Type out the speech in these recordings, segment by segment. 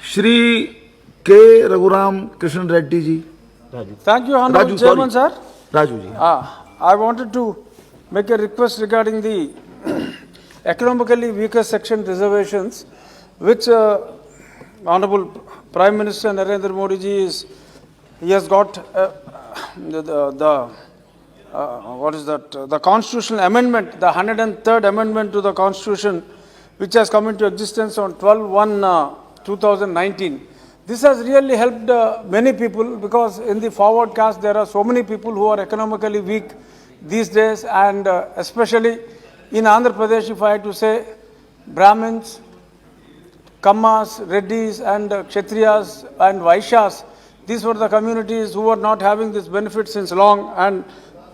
Shri K. Raghuram Krishnan Reddy ji. Thank you, Honorable Raju, Chairman, sorry. sir. Raju ji. I wanted to make a request regarding the economically weaker section reservations, which Honorable Prime Minister Narendra Modi ji he has got the constitutional amendment, the 103rd amendment to the Constitution, which has come into existence on 12/1/2019. This has really helped many people, because in the forward cast there are so many people who are economically weak these days, and especially in Andhra Pradesh, if I had to say, Brahmins, Kammas, Reddis and Kshatriyas and Vaishyas, these were the communities who were not having this benefit since long, and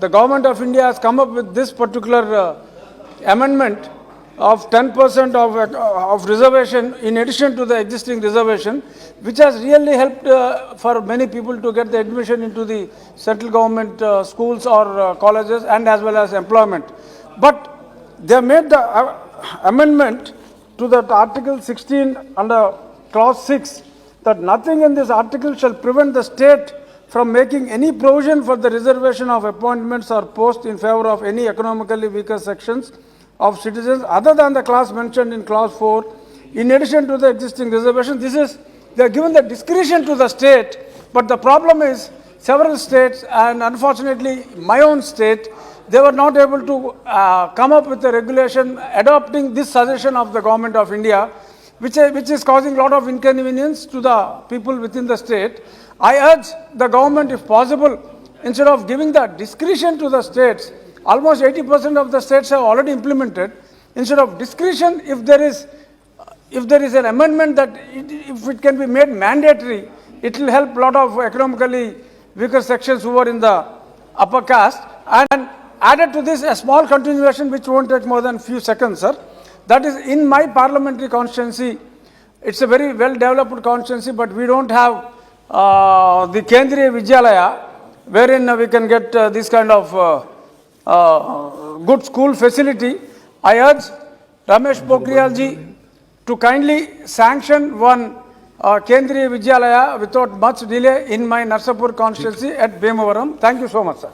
the Government of India has come up with this particular amendment of 10% of reservation in addition to the existing reservation, which has really helped for many people to get the admission into the central government schools or colleges, and as well as employment. But they made the amendment to that Article 16 under Clause 6 that nothing in this article shall prevent the state from making any provision for the reservation of appointments or posts in favor of any economically weaker sections of citizens other than the class mentioned in Clause 4, in addition to the existing reservation. This is, they are given the discretion to the state, but the problem is several states, and unfortunately my own state, they were not able to come up with a regulation adopting this suggestion of the Government of India, which is causing a lot of inconvenience to the people within the state. I urge the government, if possible, instead of giving the discretion to the states, almost 80% of the states have already implemented. Instead of discretion, if there is an amendment that if it can be made mandatory, it will help a lot of economically weaker sections who are in the upper caste. And added to this, a small continuation which won't take more than few seconds, sir. That is, in my parliamentary constituency, it's a very well developed constituency, but we don't have the Kendriya Vidyalaya, wherein we can get this kind of good school facility. I urge Ramesh Pokhriyal ji to kindly sanction one Kendriya Vidyalaya without much delay in my Narsapur constituency at Bhimavaram. Thank you so much, sir.